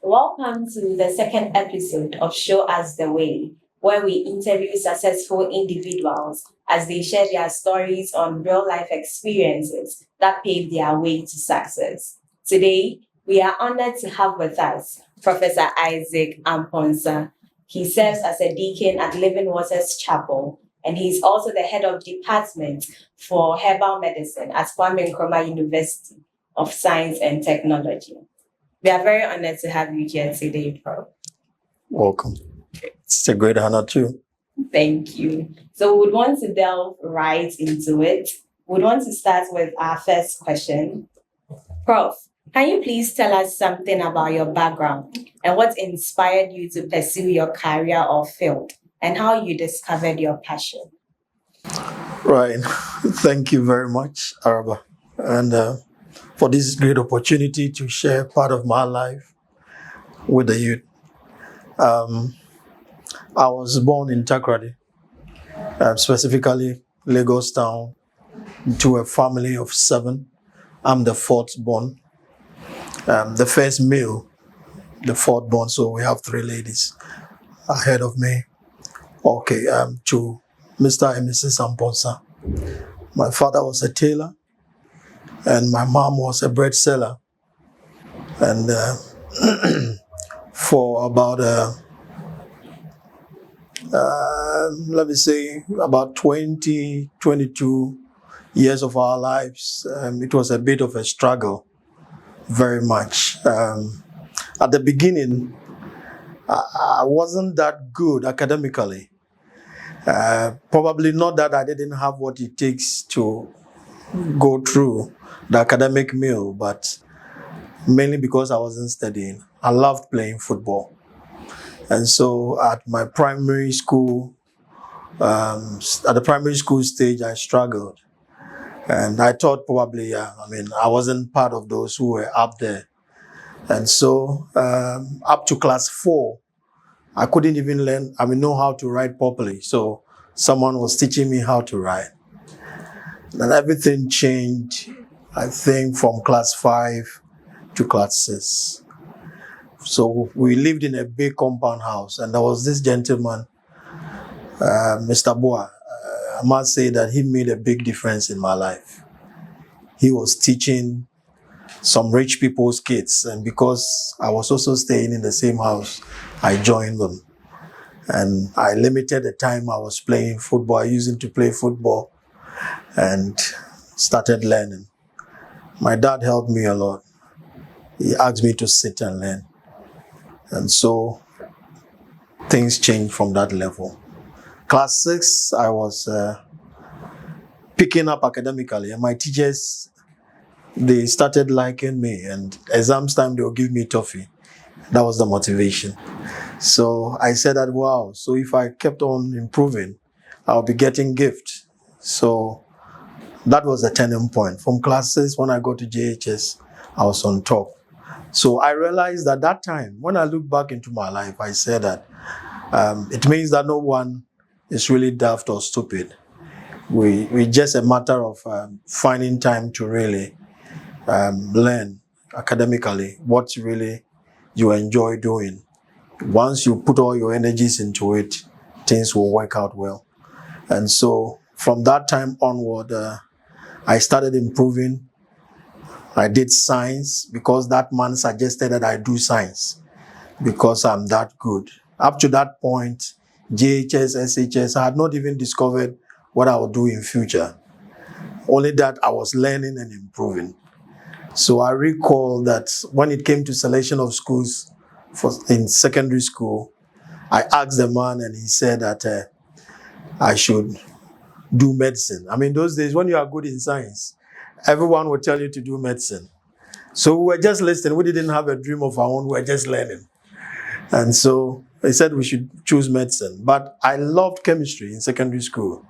Welcome to the second episode of Show Us the Way, where we interview successful individuals as they share their stories on real life experiences that paved their way to success. Today, we are honored to have with us Professor Isaac Amponsah. He serves as a deacon at Living Waters Chapel, and he's also the head of department for herbal medicine at Kwame Nkrumah University of Science and Technology. We are very honored to have you here today, Prof. Welcome. It's a great honor too. Thank you. So we would want to delve right into it. We'd want to start with our first question. Prof, can you please tell us something about your background and what inspired you to pursue your career or field and how you discovered your passion? Right. Thank you very much, Araba. And for this great opportunity to share part of my life with the youth. I was born in Takoradi, specifically Lagos town, to a family of 7. I'm the fourth born, the first male, the fourth born, so we have 3 ladies ahead of me. Okay, to Mr. and Mrs. Amponsah. My father was a tailor, and my mom was a bread seller. And for about, let me say, about 20, 22 years of our lives, it was a bit of a struggle, very much. At the beginning, I wasn't that good academically. Probably not that I didn't have what it takes to go through the academic mill, but mainly because I wasn't studying. I loved playing football. And so at my primary school, at the primary school stage, I struggled. And I thought probably, I wasn't part of those who were up there. And so up to class 4, I couldn't even know how to write properly. So someone was teaching me how to write. And everything changed, I think, from class 5 to class 6. So we lived in a big compound house, and there was this gentleman, Mr. Boa. I must say that he made a big difference in my life. He was teaching some rich people's kids, and because I was also staying in the same house, I joined them. And I limited the time I was playing football. I used to play football and started learning. My dad helped me a lot. He asked me to sit and learn. And so things changed from that level. Class 6, I was picking up academically, and my teachers, they started liking me, and exams time, they would give me toffee. That was the motivation. So I said that, wow, so if I kept on improving, I'll be getting gifts. So that was the turning point. From class 6, when I got to JHS, I was on top. So I realized that that time, when I look back into my life, I said that it means that no one is really daft or stupid. We just a matter of finding time to really learn academically what really you enjoy doing. Once you put all your energies into it, things will work out well. And so from that time onward, I started improving. I did science because that man suggested that I do science because I'm that good. Up to that point, JHS, SHS, I had not even discovered what I would do in future. Only that I was learning and improving. So I recall that when it came to selection of schools in secondary school, I asked the man and he said that I should do medicine. Those days when you are good in science, everyone would tell you to do medicine. So we were just listening. We didn't have a dream of our own. We were just learning. And so they said we should choose medicine. But I loved chemistry in secondary school.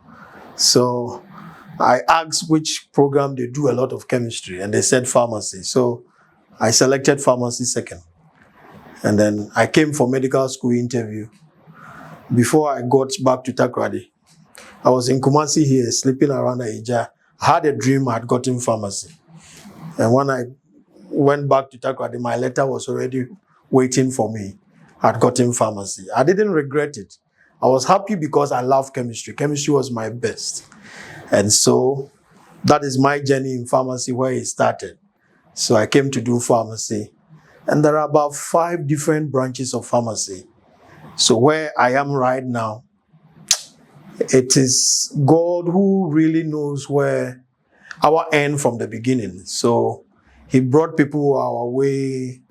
So I asked which program they do a lot of chemistry, and they said pharmacy. So I selected pharmacy second. And then I came for medical school interview. Before I got back to Takoradi, I was in Kumasi here, sleeping around Aija. I had a dream I had gotten pharmacy. And when I went back to Takoradi, my letter was already waiting for me had gotten pharmacy. I didn't regret it. I was happy because I loved chemistry. Chemistry was my best. And so that is my journey in pharmacy where it started. So I came to do pharmacy. And there are about 5 different branches of pharmacy. So where I am right now, it is God who really knows where our end from the beginning. So he brought people our way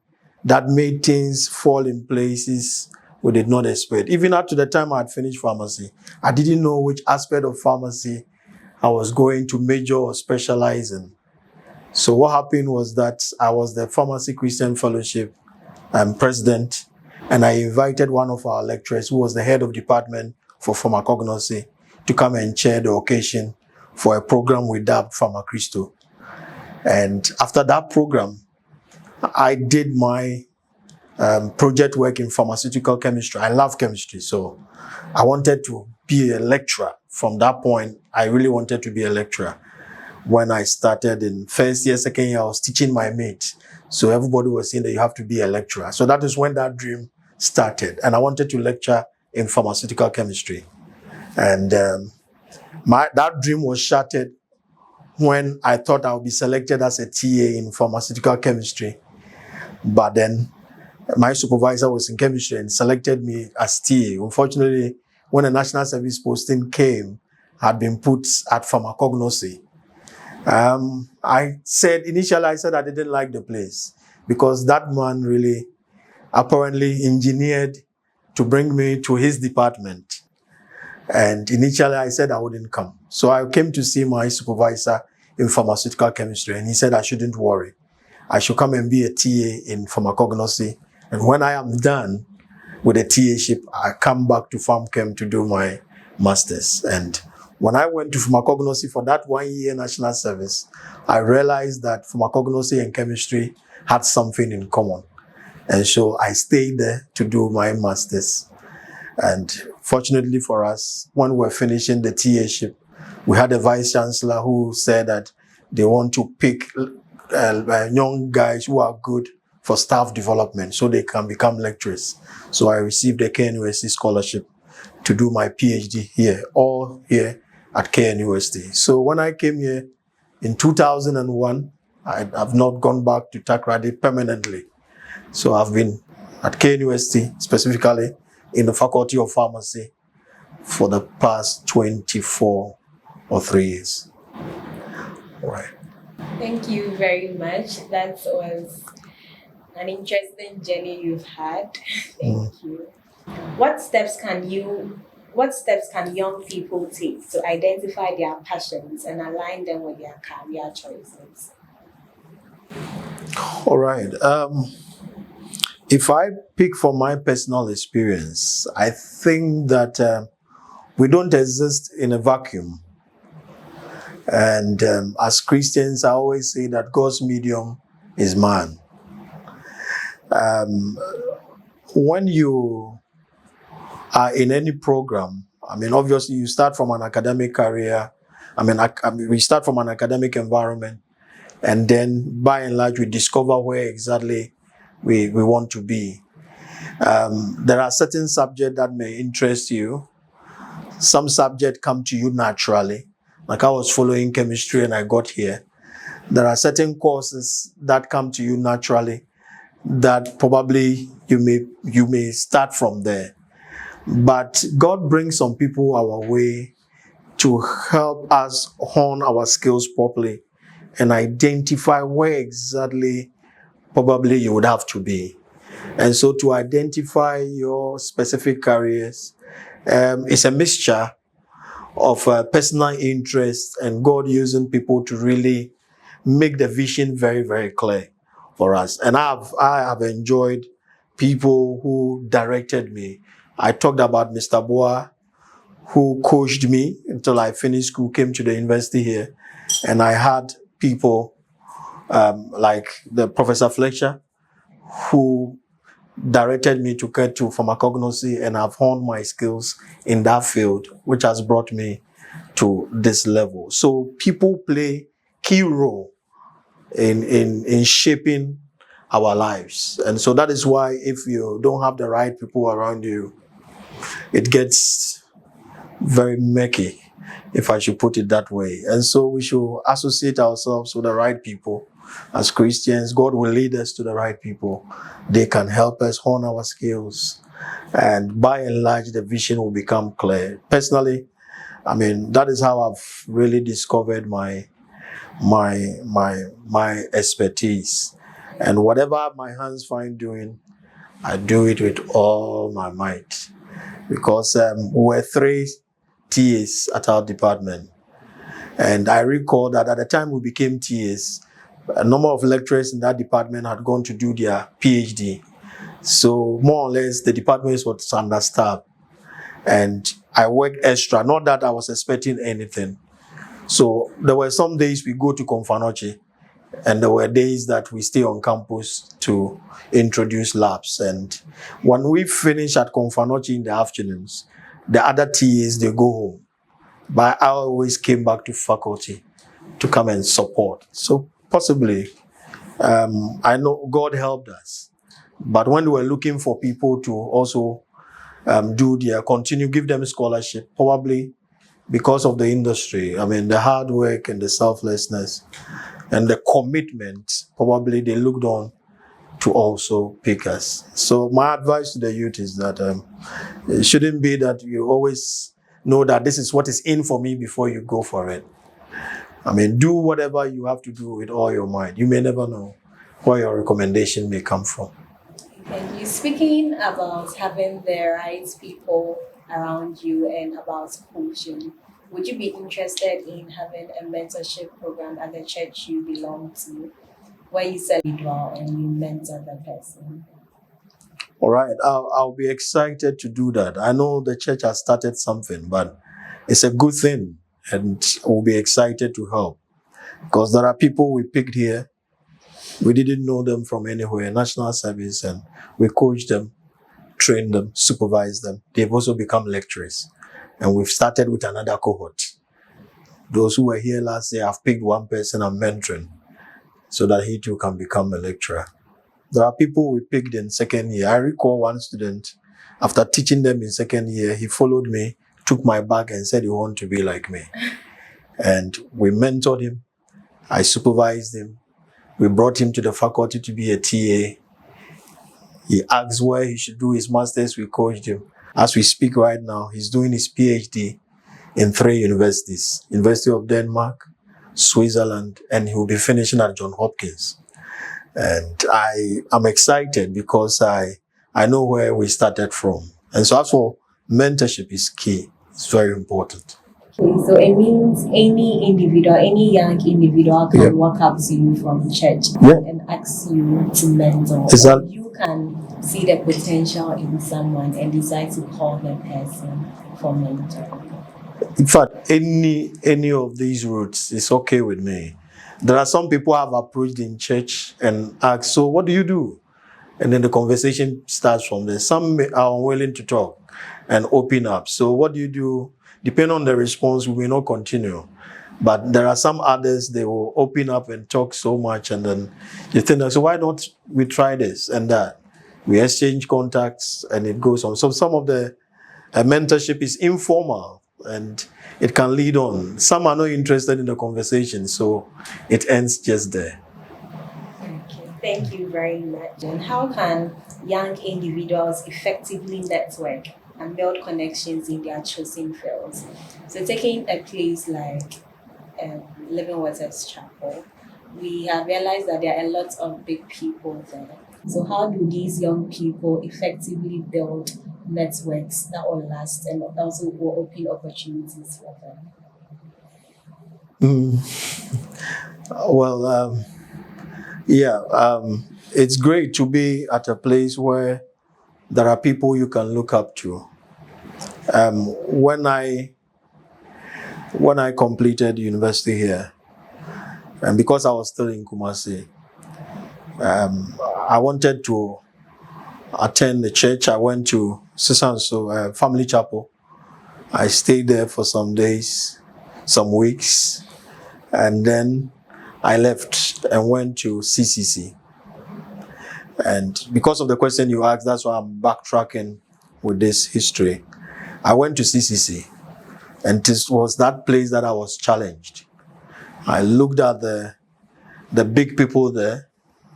that made things fall in places we did not expect. Even up to the time I had finished pharmacy, I didn't know which aspect of pharmacy I was going to major or specialize in. So what happened was that I was the Pharmacy Christian Fellowship president, and I invited one of our lecturers who was the head of department for pharmacognosy to come and chair the occasion for a program we dubbed Pharma Christo. And after that program, I did my project work in pharmaceutical chemistry. I love chemistry, so I wanted to be a lecturer. From that point, I really wanted to be a lecturer. When I started in first year, second year, I was teaching my mates. So everybody was saying that you have to be a lecturer. So that is when that dream started. And I wanted to lecture in pharmaceutical chemistry. And that dream was shattered when I thought I would be selected as a TA in pharmaceutical chemistry. But then my supervisor was in chemistry and selected me as TA. Unfortunately, when the national service posting came, I had been put at pharmacognosy. I said I didn't like the place because that man really apparently engineered to bring me to his department. And initially I said I wouldn't come. So I came to see my supervisor in pharmaceutical chemistry, and he said I shouldn't worry. I should come and be a TA in pharmacognosy. And when I am done with the TA-ship, I come back to PharmChem to do my master's. And when I went to pharmacognosy for that 1 year national service, I realized that pharmacognosy and chemistry had something in common. And so I stayed there to do my master's. And fortunately for us, when we were finishing the TA-ship, we had a vice chancellor who said that they want to pick young guys who are good for staff development so they can become lecturers. So I received a KNUST scholarship to do my PhD here, all here at KNUST. So when I came here in 2001, I have not gone back to Takrady permanently. So I've been at KNUST, specifically in the Faculty of Pharmacy, for the past 24 or 3 years. All right. Thank you very much. That was an interesting journey you've had. Thank you. What steps can young people take to identify their passions and align them with their career choices? All right. If I pick from my personal experience, I think that we don't exist in a vacuum. And as Christians, I always say that God's medium is man. When you are in any program, obviously you start from an academic career. We start from an academic environment, and then by and large, we discover where exactly we want to be. There are certain subjects that may interest you. Some subjects come to you naturally. Like I was following chemistry and I got here. There are certain courses that come to you naturally that probably you may start from there. But God brings some people our way to help us hone our skills properly and identify where exactly probably you would have to be. And so to identify your specific careers, it's a mixture of personal interest and God using people to really make the vision very, very clear for us. And I have enjoyed people who directed me. I talked about Mr. Boa, who coached me until I finished school, came to the university here. And I had people like the Professor Fletcher, who directed me to get to pharmacognosy, and I've honed my skills in that field, which has brought me to this level. So people play key role in shaping our lives. And so that is why if you don't have the right people around you, it gets very murky, if I should put it that way. And so we should associate ourselves with the right people. As Christians, God will lead us to the right people. They can help us hone our skills. And by and large, the vision will become clear. Personally, I mean, that is how I've really discovered my expertise. And whatever my hands find doing, I do it with all my might. Because we were 3 TAs at our department. And I recall that at the time we became TAs, a number of lecturers in that department had gone to do their PhD. So more or less, the department was understaffed. And I worked extra, not that I was expecting anything. So there were some days we go to Confanoche, and there were days that we stay on campus to introduce labs. And when we finish at Confanoche in the afternoons, the other TAs, they go home. But I always came back to faculty to come and support. So possibly, I know God helped us. But when we were looking for people to also give them scholarship, probably because of the industry, I mean, the hard work and the selflessness and the commitment, probably they looked on to also pick us. So my advice to the youth is that it shouldn't be that you always know that this is what is in for me before you go for it. I mean, do whatever you have to do with all your might. You may never know where your recommendation may come from. And you speaking about having the right people around you and about coaching, would you be interested in having a mentorship program at the church you belong to, where you set individual and you mentor the person? All right, I'll be excited to do that. I know the church has started something, but it's a good thing, and we'll be excited to help. Because there are people we picked here, we didn't know them from anywhere, national service, and we coached them, trained them, supervised them. They've also become lecturers. And we've started with another cohort. Those who were here last year, I've picked one person I'm mentoring so that he too can become a lecturer. There are people we picked in second year. I recall one student, after teaching them in second year, he followed me, took my bag and said he wanted to be like me. And we mentored him. I supervised him. We brought him to the faculty to be a TA. He asked where he should do his master's. We coached him. As we speak right now, he's doing his PhD in 3 universities. University of Denmark, Switzerland, and he will be finishing at Johns Hopkins. And I'm excited because I know where we started from. And so as for mentorship is key. It's very important. Okay, so it means any individual, any young individual can walk up to you from church and ask you to mentor. Or you can see the potential in someone and decide to call the person for mentoring. In fact, any of these routes is okay with me. There are some people I've approached in church and asked, so what do you do? And then the conversation starts from there. Some are unwilling to talk and open up. So what do you do? Depending on the response, we may not continue. But there are some others, they will open up and talk so much. And then you think, so why don't we try this and that? We exchange contacts and it goes on. So some of the mentorship is informal and it can lead on. Some are not interested in the conversation, so it ends just there. Okay, thank you very much. And how can young individuals effectively network and build connections in their chosen fields? So taking a place like Living Waters Chapel, we have realized that there are a lot of big people there. So how do these young people effectively build networks that will last and also will open opportunities for them? Well, it's great to be at a place where there are people you can look up to. When I completed university here, and because I was still in Kumasi, I wanted to attend the church. I went to Sisanso Family Chapel. I stayed there for some days, some weeks, and then I left and went to CCC. And because of the question you asked, that's why I'm backtracking with this history. I went to CCC, and this was that place that I was challenged. I looked at the big people there,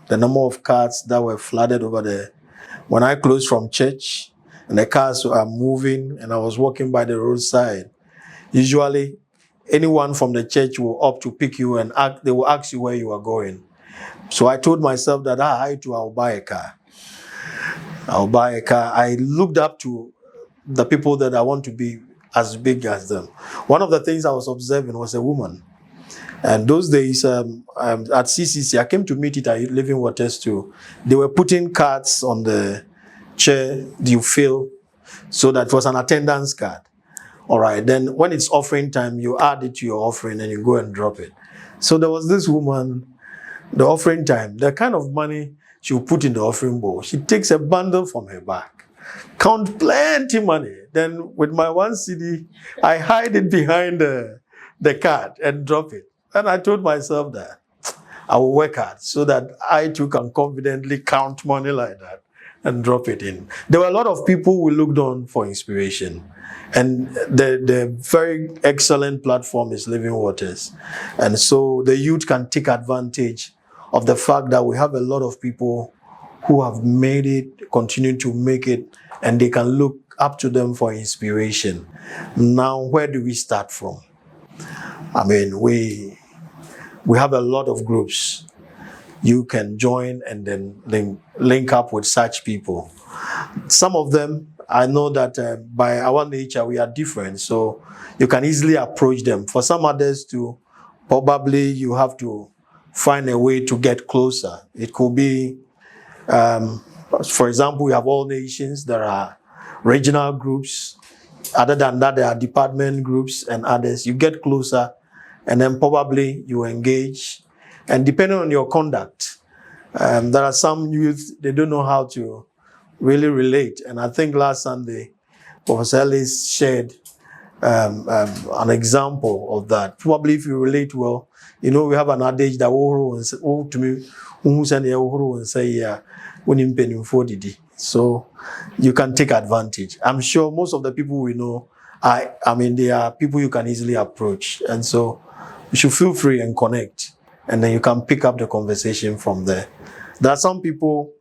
the number of cars that were flooded over there. When I closed from church and the cars were moving and I was walking by the roadside, usually anyone from the church will opt to pick you and they will ask you where you are going. So I told myself that I'll buy a car. I'll buy a car. I looked up to the people that I want to be as big as them. One of the things I was observing was a woman. And those days at CCC, I came to meet it at Living Waters too. They were putting cards on the chair you fill, so that it was an attendance card. All right, then when it's offering time, you add it to your offering and you go and drop it. So there was this woman, the offering time, the kind of money she will put in the offering bowl. She takes a bundle from her back, count plenty money. Then with my 1 CD, I hide it behind the card and drop it. And I told myself that I will work hard so that I too can confidently count money like that and drop it in. There were a lot of people we looked on for inspiration. And the very excellent platform is Living Waters. And so the youth can take advantage of the fact that we have a lot of people who have made it, continue to make it, and they can look up to them for inspiration. Now, where do we start from? I mean, we have a lot of groups. You can join and then link up with such people. Some of them, I know that by our nature, we are different, so you can easily approach them. For some others too, probably you have to find a way to get closer. It could be, for example, we have all nations. There are regional groups. Other than that, there are department groups and others. You get closer, and then probably you engage. And depending on your conduct, there are some youth, they don't know how to really relate. And I think last Sunday, Professor Ellis shared an example of that. Probably if you relate well, you know, we have an adage that to me, so you can take advantage. I'm sure most of the people we know, I mean, they are people you can easily approach. And so you should feel free and connect. And then you can pick up the conversation from there. There are some people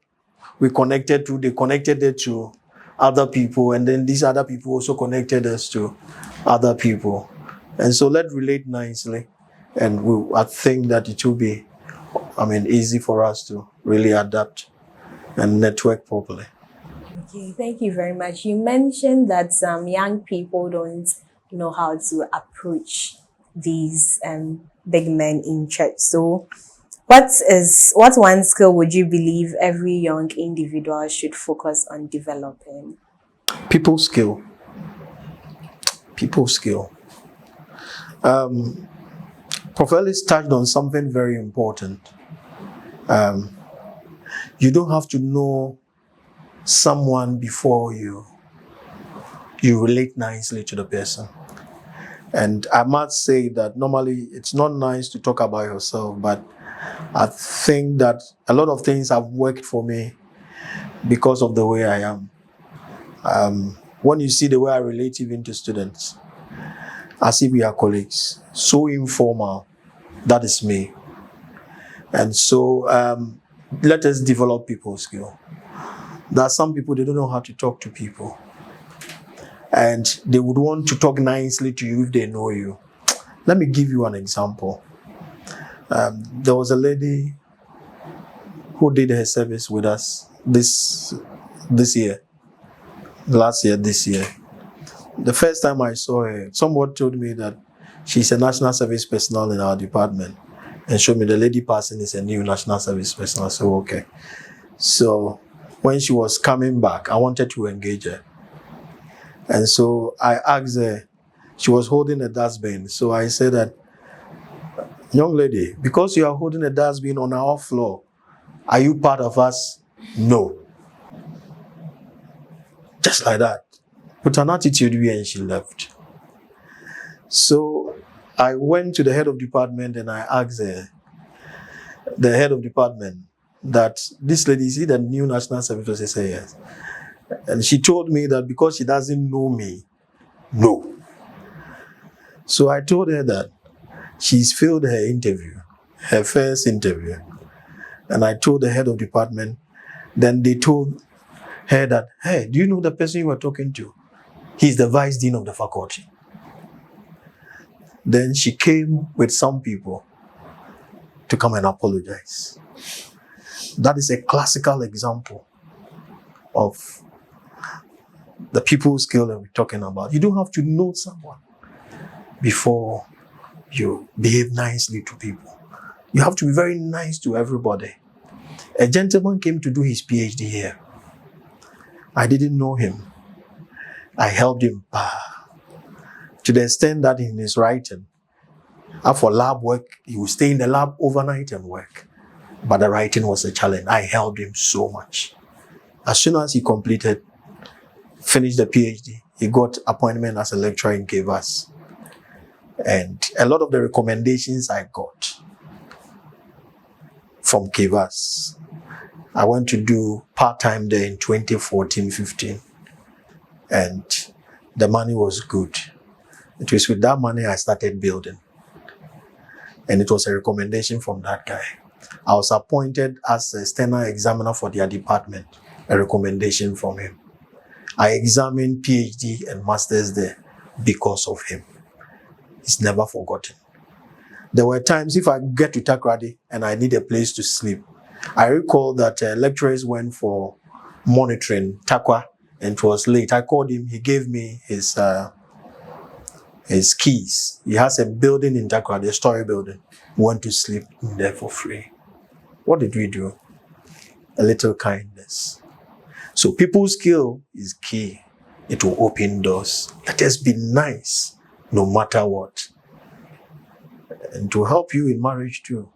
we connected to, they connected it to other people, and then these other people also connected us to other people. And so let's relate nicely, and I think that it will be, easy for us to really adapt and network properly. Okay, thank you very much. You mentioned that some young people don't know how to approach these big men in church. So what one skill would you believe every young individual should focus on developing? People skill. Prof. Ellis touched on something very important. You don't have to know someone before you relate nicely to the person. And I must say that normally it's not nice to talk about yourself, but I think that a lot of things have worked for me because of the way I am. When you see the way I relate even to students, as if we are colleagues, so informal, that is me. And so let us develop people skill. There are some people, they don't know how to talk to people. And they would want to talk nicely to you if they know you. Let me give you an example. There was a lady who did her service with us this year, last year, this year. The first time I saw her, someone told me that she's a national service personnel in our department and showed me the lady passing is a new national service personnel. So, okay. So when she was coming back, I wanted to engage her. And so I asked her, she was holding a dustbin. So I said that, young lady, because you are holding a dustbin on our floor, are you part of us? No. Just like that. With an attitude, and she left. So I went to the head of department and I asked her, the head of department, that this lady, is the new National Service Officer? I said, yes. And she told me that because she doesn't know me, no. So I told her that she's failed her interview, her first interview. And I told the head of department. Then they told her that, hey, do you know the person you were talking to? He's the vice dean of the faculty. Then she came with some people to come and apologize. That is a classical example of the people skill that we're talking about. You don't have to know someone before you behave nicely to people. You have to be very nice to everybody. A gentleman came to do his PhD here. I didn't know him. I helped him to the extent that in his writing, for lab work, he would stay in the lab overnight and work. But the writing was a challenge. I helped him so much. As soon as he finished the PhD, he got appointment as a lecturer in KVAS. And a lot of the recommendations I got from KVAS, I went to do part-time there in 2014-15. And the money was good. It was with that money I started building. And it was a recommendation from that guy. I was appointed as a external examiner for their department, a recommendation from him. I examined PhD and masters there because of him. It's never forgotten. There were times if I get to Takoradi and I need a place to sleep, I recall that lecturers went for monitoring Takwa and it was late. I called him, he gave me his keys. He has a building in Takoradi, a story building. We went to sleep in there for free. What did we do? A little kindness. So people's skill is key. It will open doors. Let us be nice no matter what. And to help you in marriage too.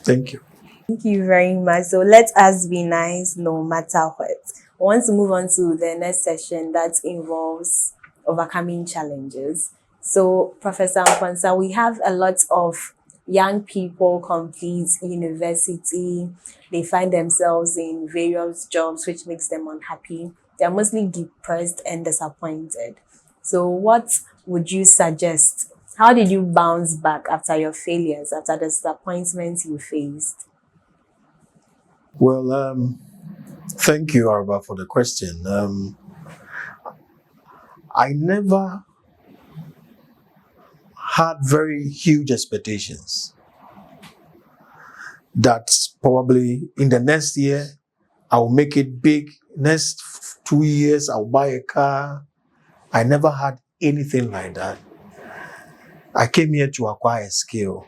Thank you. Thank you very much. So let us be nice no matter what. I want to move on to the next session that involves overcoming challenges. So, Professor Amponsah, we have a lot of young people complete university. They find themselves in various jobs which makes them unhappy. They're mostly depressed and disappointed. So what would you suggest? How did you bounce back after your failures, after the disappointments you faced? Well, thank you, Arba, for the question. I never had very huge expectations that probably in the next year I'll make it big. Next 2 years I'll buy a car. I never had anything like that. I came here to acquire a skill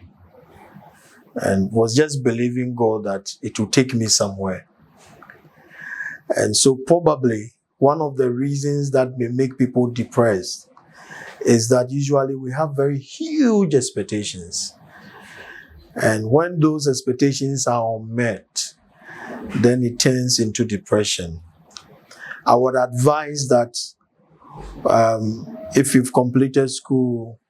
and was just believing God that it will take me somewhere. And so probably one of the reasons that may make people depressed is that usually we have very huge expectations. And when those expectations are unmet, then it turns into depression. I would advise that if you've completed school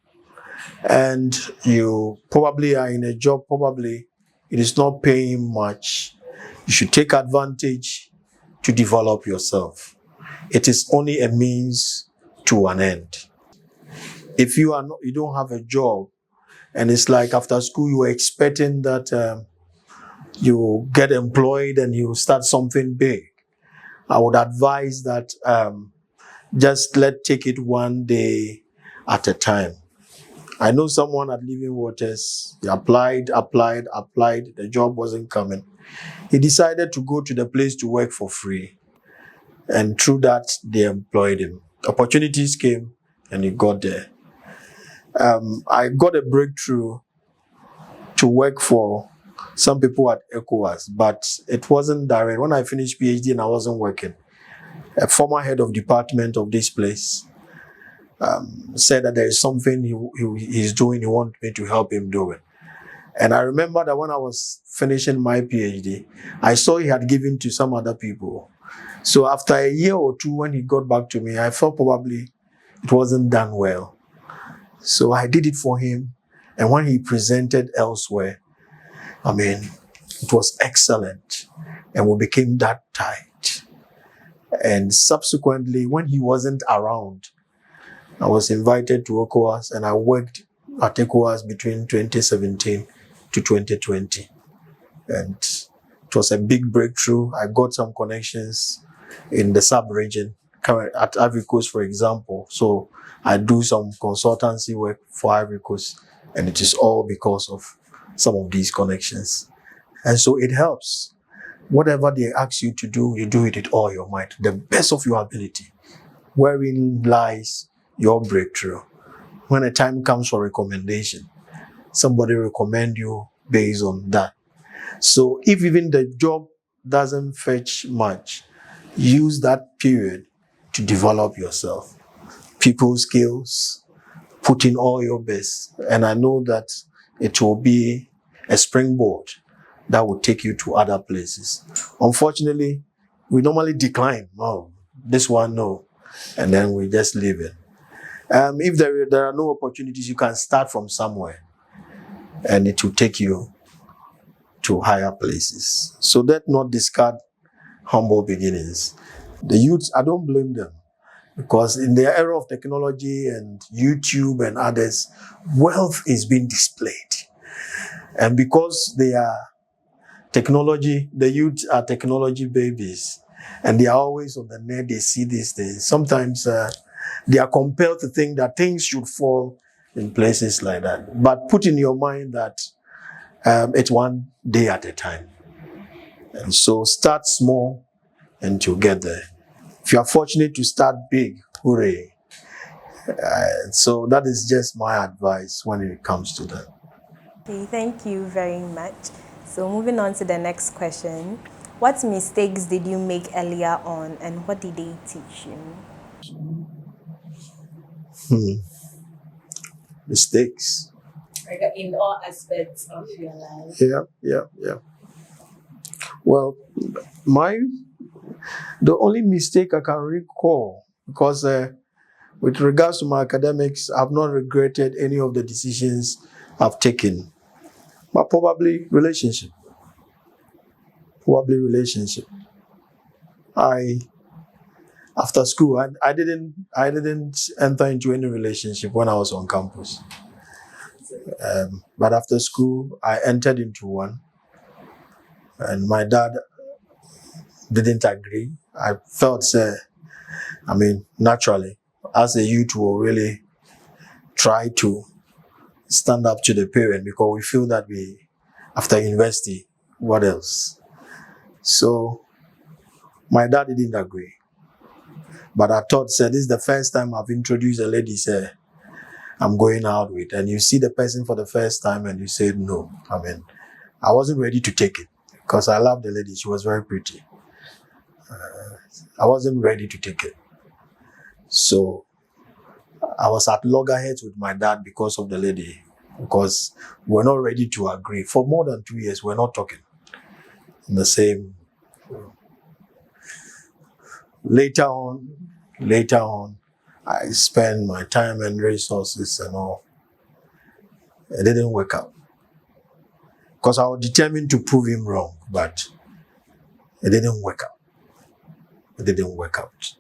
and you probably are in a job, probably it is not paying much, you should take advantage to develop yourself. It is only a means to an end. If you don't have a job, and it's like after school you were expecting that you get employed and you start something big, I would advise that just take it one day at a time. I know someone at Living Waters, he applied, the job wasn't coming. He decided to go to the place to work for free. And through that, they employed him. Opportunities came and he got there. I got a breakthrough to work for some people at ECOWAS, but it wasn't direct. When I finished PhD and I wasn't working, a former head of department of this place said that there is something he's doing, he wants me to help him do it. And I remember that when I was finishing my PhD, I saw he had given to some other people. So after a year or two, when he got back to me, I felt probably it wasn't done well. So I did it for him. And when he presented elsewhere, It was excellent, and we became that tight. And subsequently, when he wasn't around, I was invited to ECOWAS, and I worked at ECOWAS between 2017 to 2020. And it was a big breakthrough. I got some connections in the sub-region, at Ivory Coast, for example. So I do some consultancy work for Ivory Coast, and it is all because of some of these connections. And so it helps. Whatever they ask you to do, you do it with all your might, the best of your ability. Wherein lies your breakthrough. When a time comes for recommendation, somebody recommend you based on that. So if even the job doesn't fetch much, use that period to develop yourself. People skills, put in all your best. And I know that it will be a springboard that will take you to other places. Unfortunately, we normally decline. Oh, this one, no. And then we just leave it. If there are no opportunities, you can start from somewhere, and it will take you to higher places. So let's not discard humble beginnings. The youth, I don't blame them, because in the era of technology and YouTube and others, wealth is being displayed. And because they are technology, the youth are technology babies, and they are always on the net, they see these things. Sometimes they are compelled to think that things should fall in places like that. But put in your mind that it's one day at a time. And so start small and you'll get there. If you are fortunate to start big, hooray. So that is just my advice when it comes to that. Okay, thank you very much. So moving on to the next question. What mistakes did you make earlier on, and what did they teach you? Mistakes. In all aspects of your life. Yeah. Well, the only mistake I can recall, because with regards to my academics, I've not regretted any of the decisions I've taken, but probably relationship. After school, I didn't enter into any relationship when I was on campus. But after school, I entered into one, and my dad didn't agree. I felt, naturally, as a youth, will really try to stand up to the parent, because we feel that after university, what else? So my dad didn't agree. But I thought, this is the first time I've introduced a lady, I'm going out with, and you see the person for the first time and you said no. I wasn't ready to take it, because I loved the lady. She was very pretty. I wasn't ready to take it. So I was at loggerheads with my dad because of the lady, because we're not ready to agree. For more than 2 years, we're not talking in the same. Later on, I spent my time and resources and all. It didn't work out, because I was determined to prove him wrong, but it didn't work out.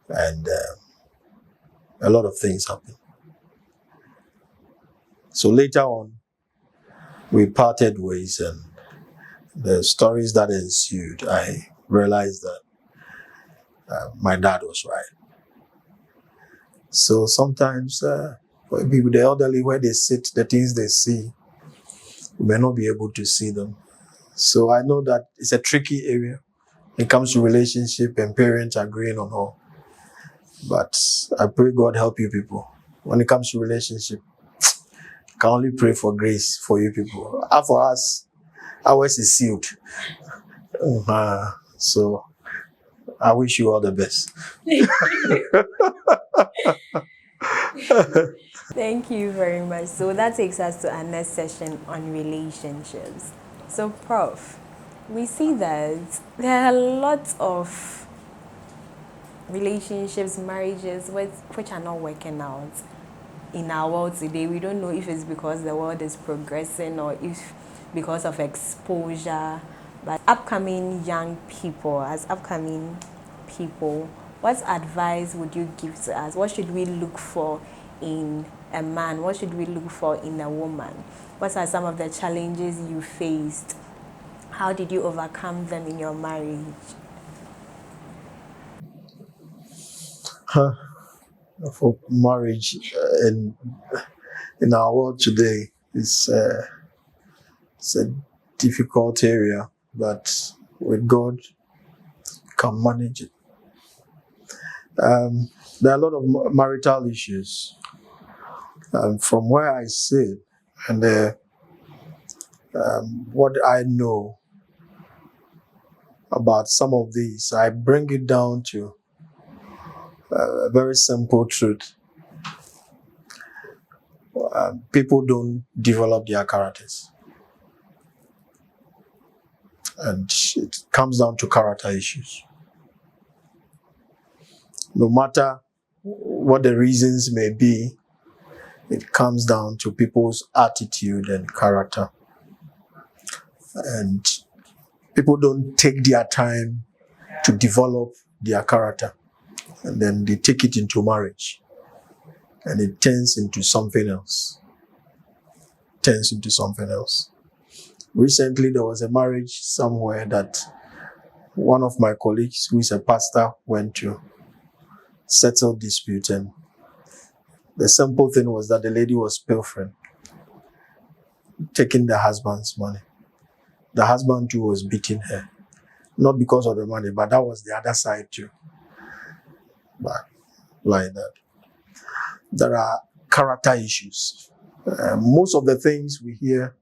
And a lot of things happened. So later on, we parted ways, and the stories that ensued, I realized that my dad was right. So sometimes, with the elderly, where they sit, the things they see, we may not be able to see them. So I know that it's a tricky area when it comes to relationship and parents agreeing on all. But I pray God help you people. When it comes to relationship, I can only pray for grace for you people. For us, ours is sealed. So I wish you all the best. Thank you very much. So that takes us to our next session on relationships. So Prof, we see that there are lots of relationships, marriages which are not working out in our world today. We don't know if it's because the world is progressing or if because of exposure. But upcoming people, what advice would you give to us? What should we look for in a man? What should we look for in a woman? What are some of the challenges you faced? How did you overcome them in your marriage? For marriage in our world today, it's a difficult area, but with God, you can manage it. There are a lot of marital issues. From where I sit and what I know about some of these, I bring it down to a very simple truth. People don't develop their characters. And it comes down to character issues. No matter what the reasons may be, it comes down to people's attitude and character. And people don't take their time to develop their character. And then they take it into marriage. And it turns into something else. Recently, there was a marriage somewhere that one of my colleagues, who is a pastor, went to settle dispute. And the simple thing was that the lady was pilfering, taking the husband's money. The husband too was beating her. Not because of the money, but that was the other side too. But like that. There are character issues. Most of the things we hear,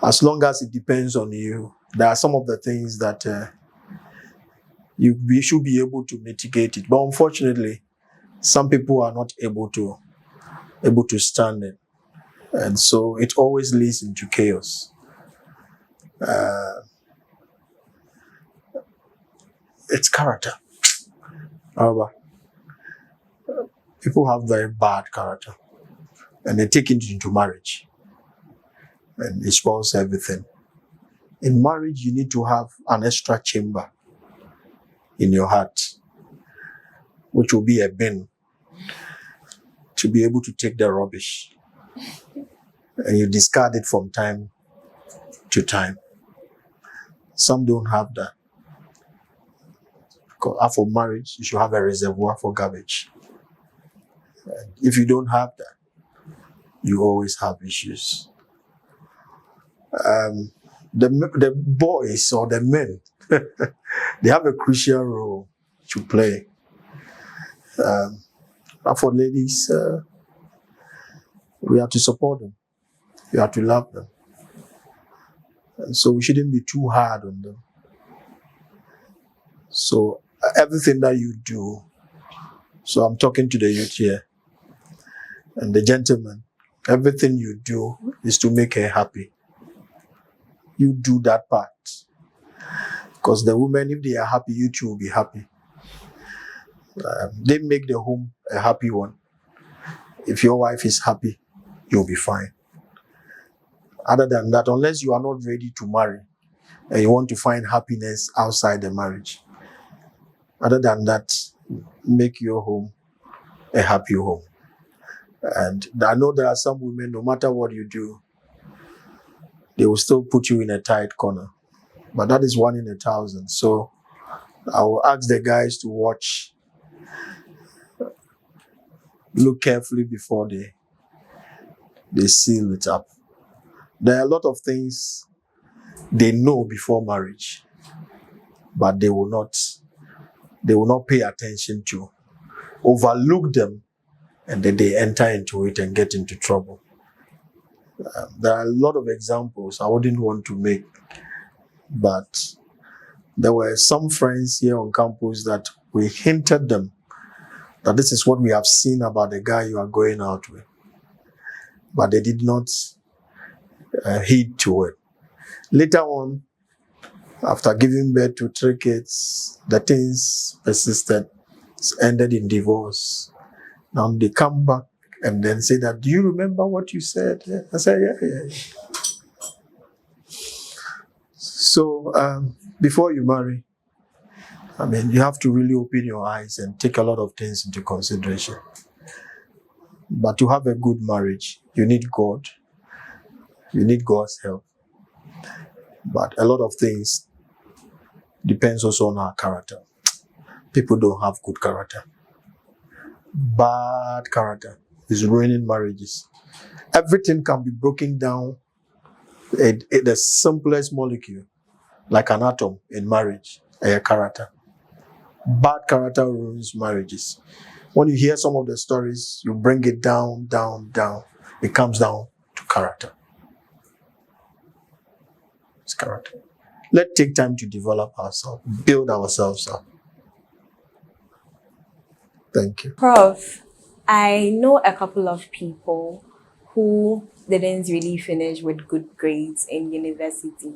as long as it depends on you, there are some of the things that we should be able to mitigate it. But unfortunately, some people are not able to stand it. And so it always leads into chaos. It's character. However, people have very bad character and they take it into marriage and it spoils everything. In marriage, you need to have an extra chamber in your heart, which will be a bin to be able to take the rubbish. And you discard it from time to time. Some don't have that. Because for marriage, you should have a reservoir for garbage. And if you don't have that, you always have issues. The boys or the men, they have a crucial role to play. But for ladies, we have to support them. We have to love them. And so we shouldn't be too hard on them. So everything that you do, so I'm talking to the youth here and the gentlemen, everything you do is to make her happy. You do that part. Because the women, if they are happy, you too will be happy. They make the home a happy one. If your wife is happy, you'll be fine. Other than that, unless you are not ready to marry and you want to find happiness outside the marriage, other than that, make your home a happy home. And I know there are some women, no matter what you do, they will still put you in a tight corner. But that is 1 in 1,000. So I will ask the guys to watch, look carefully before they seal it up. There are a lot of things they know before marriage, but they will not pay attention to, overlook them, and then they enter into it and get into trouble. There are a lot of examples I wouldn't want to make, but there were some friends here on campus that we hinted them that this is what we have seen about the guy you are going out with. But they did not heed to it. Later on, after giving birth to 3 kids, the things persisted. It's ended in divorce. Now they come back and then say that, do you remember what you said? I said, yeah. So before you marry, you have to really open your eyes and take a lot of things into consideration. But to have a good marriage, you need God. You need God's help. But a lot of things depends also on our character. People don't have good character. Bad character is ruining marriages. Everything can be broken down in the simplest molecule, like an atom in marriage, a character. Bad character ruins marriages. When you hear some of the stories, you bring it down. It comes down to character. It's character. Let's take time to develop ourselves, build ourselves up. Thank you. Prof, I know a couple of people who didn't really finish with good grades in university.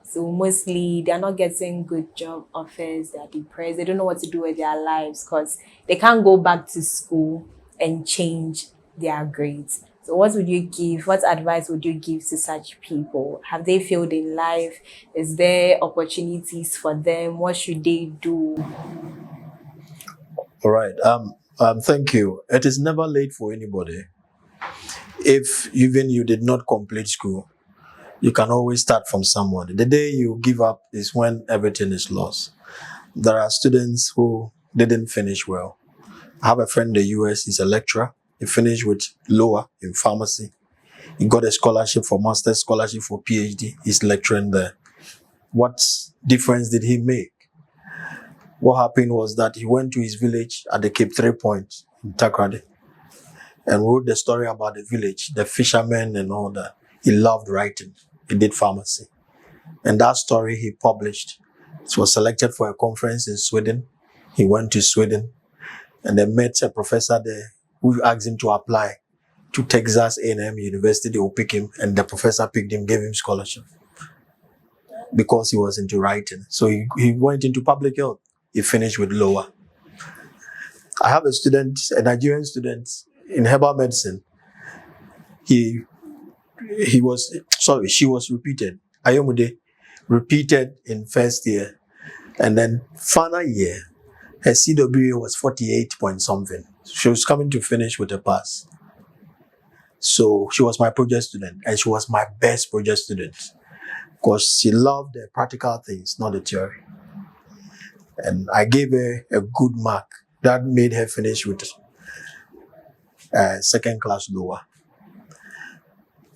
So mostly they're not getting good job offers, they're depressed, they don't know what to do with their lives because they can't go back to school and change their grades. So what advice would you give to such people? Have they failed in life? Is there opportunities for them? What should they do? All right. Thank you. It is never late for anybody. If even you did not complete school, you can always start from somewhere. The day you give up is when everything is lost. There are students who didn't finish well. I have a friend in the US, he's a lecturer. He finished with lower in pharmacy. He got a scholarship for master's, scholarship for PhD. He's lecturing there. What difference did he make? What happened was that he went to his village at the Cape 3 Point in Takrady and wrote the story about the village, the fishermen and all that. He loved writing. He did pharmacy. And that story he published. It was selected for a conference in Sweden. He went to Sweden and then met a professor there who asked him to apply to Texas A&M University. They will pick him, and the professor picked him, gave him scholarship because he was into writing. So he went into public health. He finished with lower. I have a Nigerian student in herbal medicine. She was repeated. Ayomude repeated in first year, and then final year, her CWA was 48 point something. She was coming to finish with a pass. So she was my project student, and she was my best project student because she loved the practical things, not the theory. And I gave her a good mark that made her finish with second class lower.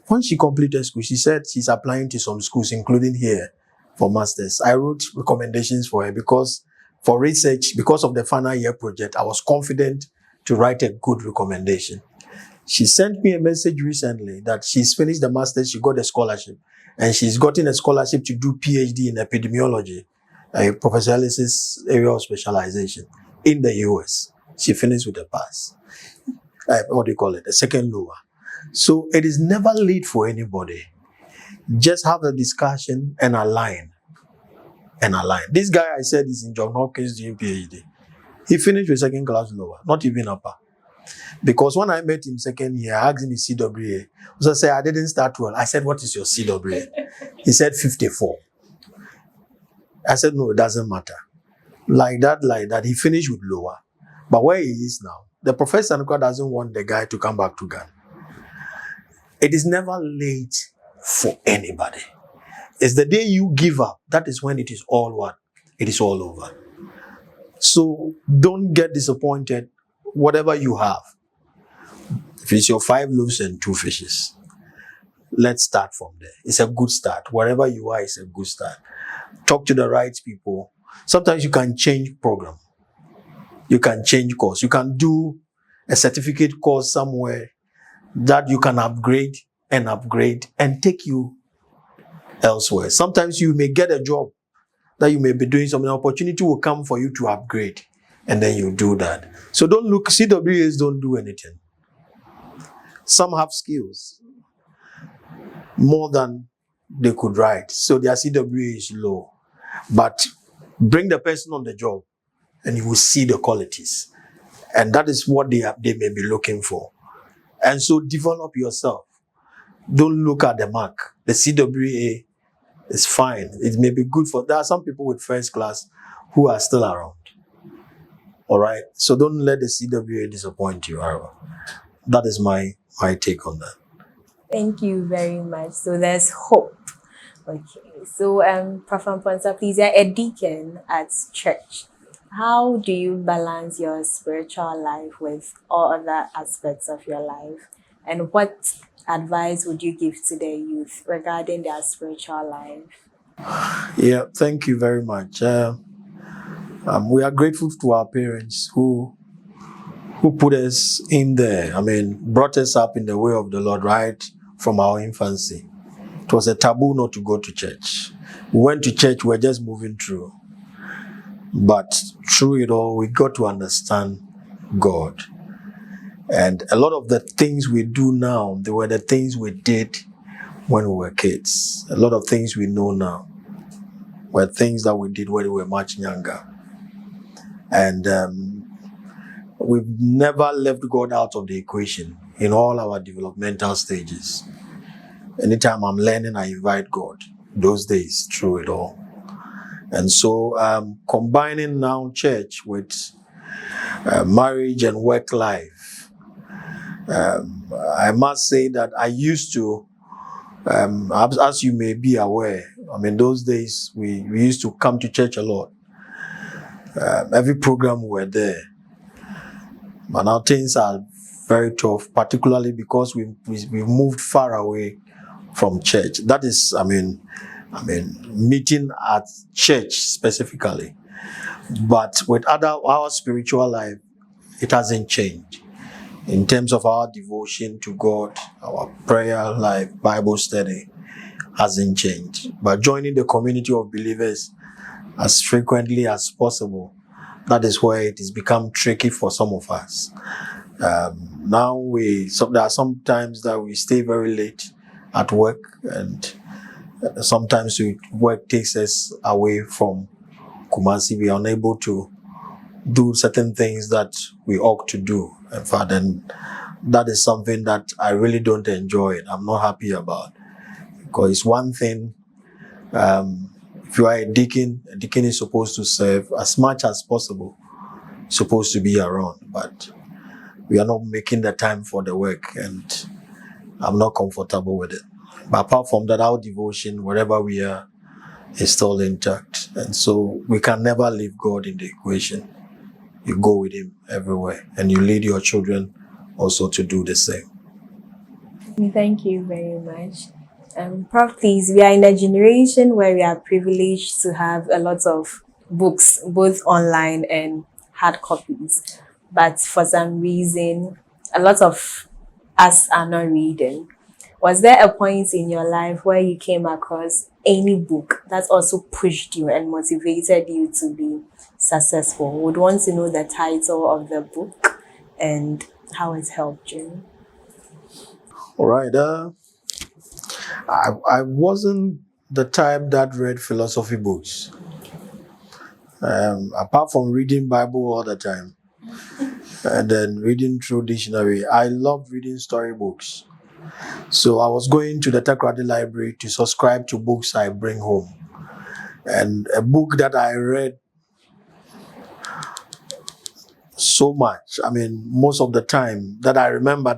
When she completed school, she said she's applying to some schools, including here, for masters. I wrote recommendations for her because for research, because of the final year project, I was confident to write a good recommendation. She sent me a message recently that she's finished the master's, she got a scholarship, and she's gotten a scholarship to do PhD in epidemiology, a Professor Ellis's area of specialization in the US. She finished with a pass. A second lower. So it is never late for anybody. Just have a discussion and align. This guy I said is in John Hopkins doing PhD. He finished with second class lower, not even upper. Because when I met him second year, I asked him his CWA. So I said, I didn't start well. I said, what is your CWA? He said 54. I said, no, it doesn't matter. Like that, he finished with lower. But where he is now, the professor doesn't want the guy to come back to Ghana. It is never late for anybody. It's the day you give up, that is when it is all what? It is all over. So don't get disappointed, whatever you have. If it's your 5 loaves and 2 fishes, let's start from there. It's a good start. Wherever you are, it's a good start. Talk to the right people. Sometimes you can change program. You can change course. You can do a certificate course somewhere that you can upgrade and take you elsewhere. Sometimes you may get a job that you may be doing something. An opportunity will come for you to upgrade, and then you do that. So don't look, CWAs don't do anything. Some have skills more than they could write, so their CWA is low. But bring the person on the job and you will see the qualities. And that is what they may be looking for. And so develop yourself. Don't look at the mark. The CWA It's fine. It may be good for, there are some people with first class who are still around. All right. So don't let the CWA disappoint you. That is my take on that. Thank you very much. So there's hope. Okay. So Prof. Amponsah, please, you're a deacon at church. How do you balance your spiritual life with all other aspects of your life? And what advice would you give to the youth regarding their spiritual life? Yeah, thank you very much. We are grateful to our parents who put us in there. I mean, brought us up in the way of the Lord right from our infancy. It was a taboo not to go to church. We went to church, we were just moving through. But through it all, we got to understand God. And a lot of the things we do now, they were the things we did when we were kids. A lot of things we know now were things that we did when we were much younger. And we've never left God out of the equation in all our developmental stages. Anytime I'm learning, I invite God. Those days, through it all. And so combining now church with marriage and work life, I must say that I used to, as you may be aware, I mean, those days we used to come to church a lot. Every program we were there. But now things are very tough, particularly because we've moved far away from church. That is, I mean, meeting at church specifically. But with our spiritual life, it hasn't changed. In terms of our devotion to God, our prayer life, Bible study hasn't changed. But joining the community of believers as frequently as possible, that is where it has become tricky for some of us. Now there are some times that we stay very late at work, and sometimes work takes us away from Kumasi. We are unable to do certain things that we ought to do. In fact, and that is something that I really don't enjoy. I'm not happy about, because it's one thing. If you are a deacon is supposed to serve as much as possible, supposed to be around, but we are not making the time for the work, and I'm not comfortable with it. But apart from that, our devotion, wherever we are, is still intact. And so we can never leave God in the equation. You go with Him everywhere, and you lead your children also to do the same. Thank you very much. Prof, please, we are in a generation where we are privileged to have a lot of books, both online and hard copies. But for some reason, a lot of us are not reading. Was there a point in your life where you came across any book that also pushed you and motivated you to be successful? Would want to know the title of the book and how it helped you. All right. I wasn't the type that read philosophy books. Apart from reading Bible all the time and then reading through dictionary, I love reading storybooks. So I was going to the Takrady library to subscribe to books I bring home. And a book that I read so much, I mean, most of the time that I remember,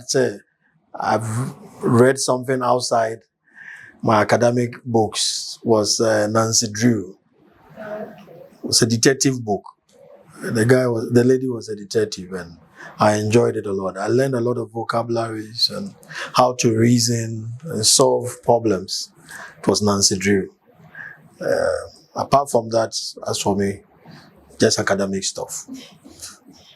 I've read something outside my academic books, was Nancy Drew. It was a detective book. The lady was a detective, and I enjoyed it a lot. I learned a lot of vocabularies and how to reason and solve problems. It was Nancy Drew. Apart from that, as for me, just academic stuff.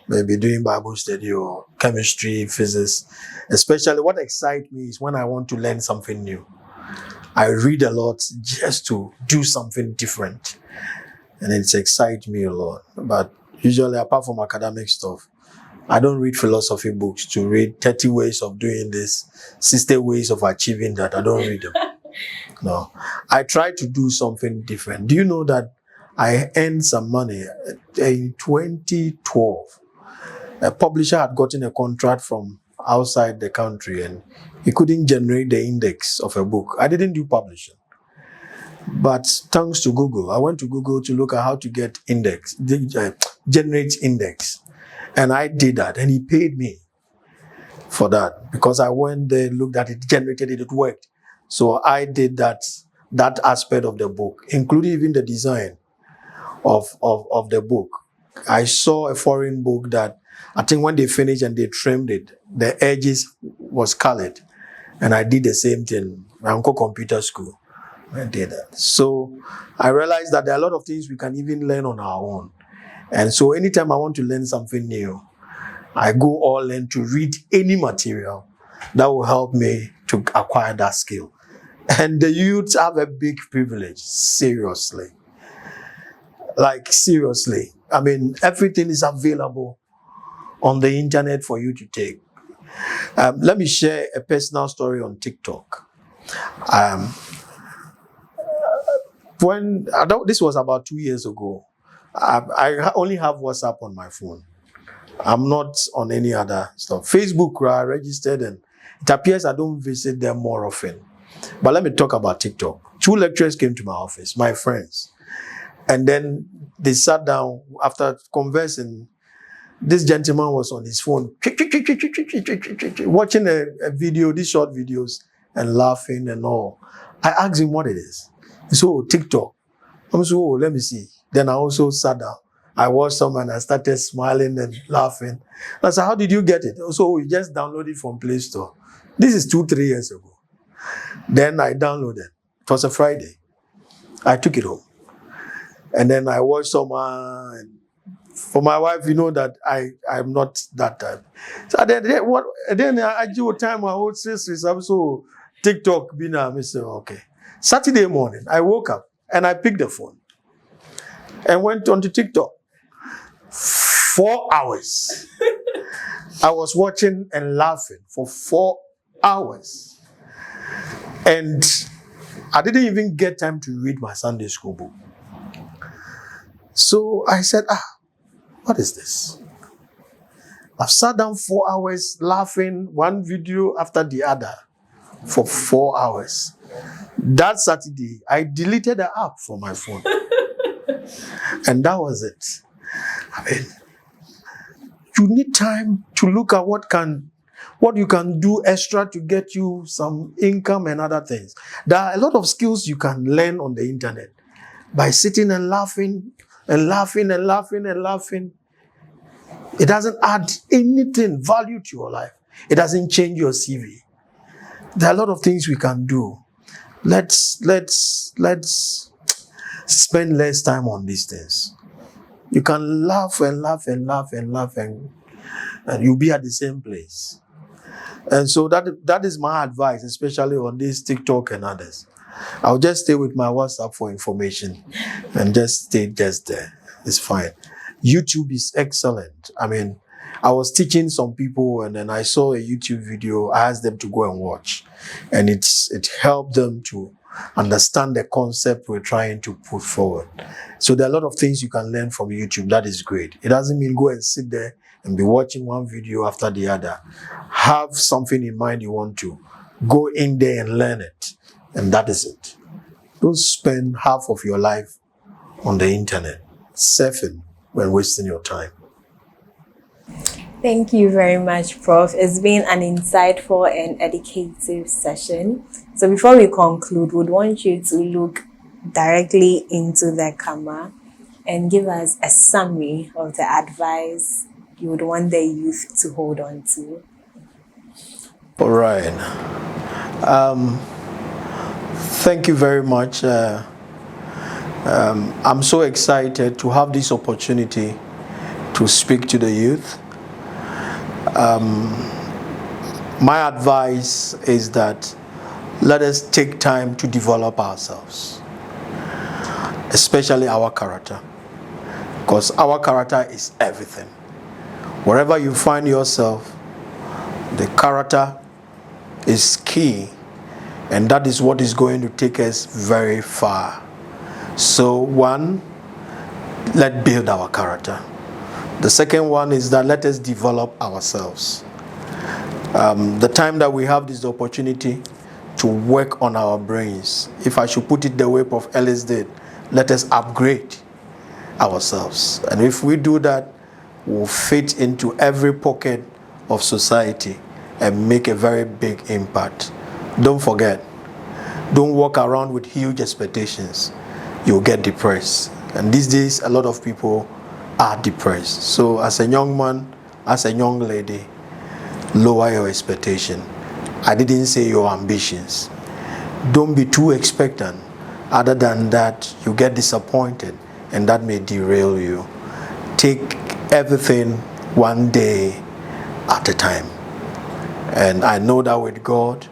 Maybe doing Bible study or chemistry, physics. Especially what excites me is when I want to learn something new. I read a lot just to do something different. And it excites me a lot. But usually, apart from academic stuff, I don't read philosophy books to read 30 ways of doing this, 60 ways of achieving that. I don't read them. No. I try to do something different. Do you know that I earned some money in 2012? A publisher had gotten a contract from outside the country, and he couldn't generate the index of a book. I didn't do publishing. But thanks to Google, I went to Google to look at how to get generate index. And I did that, and he paid me for that because I went there, looked at it, generated it, it worked. So I did that aspect of the book, including even the design of the book. I saw a foreign book that I think when they finished and they trimmed it, the edges was colored. And I did the same thing. My uncle computer school. I did that. So I realized that there are a lot of things we can even learn on our own. And so anytime I want to learn something new, I go all in to read any material that will help me to acquire that skill. And the youths have a big privilege, seriously. Like, seriously. I mean, everything is available on the internet for you to take. Let me share a personal story on TikTok. This was about 2 years ago. I only have WhatsApp on my phone. I'm not on any other stuff. Facebook, I registered, and it appears I don't visit them more often. But let me talk about TikTok. 2 lecturers came to my office, my friends. And then they sat down after conversing. This gentleman was on his phone, watching a video, these short videos, and laughing and all. I asked him what it is. He said, "Oh, TikTok." I'm so, "Oh, let me see." Then I also sat down. I watched some and I started smiling and laughing. I said, "How did you get it?" So we just downloaded it from Play Store. This is 2-3 years ago. Then I downloaded. It was a Friday. I took it home. And then I watched some. For my wife, you know that I'm not that type. So then I do time I would say I'm so TikTok being I said, okay. Saturday morning, I woke up and I picked the phone and went onto TikTok. 4 hours. I was watching and laughing for 4 hours. And I didn't even get time to read my Sunday school book. So I said, what is this? I've sat down 4 hours laughing, one video after the other for 4 hours. That Saturday, I deleted the app from my phone. And that was it. I mean, you need time to look at what you can do extra to get you some income and other things. There are a lot of skills you can learn on the internet by sitting and laughing and laughing and laughing and laughing. It doesn't add anything, value to your life. It doesn't change your CV. There are a lot of things we can do. Let's spend less time on these things. You can laugh and laugh and laugh and laugh and you'll be at the same place. And so that is my advice, especially on this TikTok and others. I'll just stay with my WhatsApp for information and just stay just there. It's fine. YouTube is excellent. I mean, I was teaching some people and then I saw a YouTube video. I asked them to go and watch. And it helped them to understand the concept we're trying to put forward. So there are a lot of things you can learn from YouTube. That is great. It doesn't mean go and sit there and be watching one video after the other. Have something in mind you want to. Go in there and learn it. And that is it. Don't spend half of your life on the internet surfing when wasting your time. Thank you very much, Prof. It's been an insightful and educative session. So before we conclude, we'd want you to look directly into the camera and give us a summary of the advice you would want the youth to hold on to. All right. Thank you very much. I'm so excited to have this opportunity to speak to the youth. My advice is that let us take time to develop ourselves, especially our character, because our character is everything. Wherever you find yourself, the character is key, and that is what is going to take us very far. So one, let's build our character. The second one is that let us develop ourselves. The time that we have this opportunity to work on our brains. If I should put it the way Prof. Ellis did, let us upgrade ourselves. And if we do that, we'll fit into every pocket of society and make a very big impact. Don't forget, don't walk around with huge expectations. You'll get depressed. And these days, a lot of people are depressed. So as a young man, as a young lady, lower your expectation. I didn't say your ambitions. Don't be too expectant. Other than that, you get disappointed, and that may derail you. Take everything one day at a time. And I know that with God,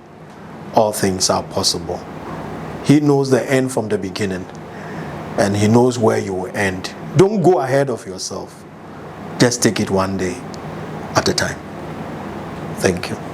all things are possible. He knows the end from the beginning, and He knows where you will end. Don't go ahead of yourself. Just take it one day at a time. Thank you.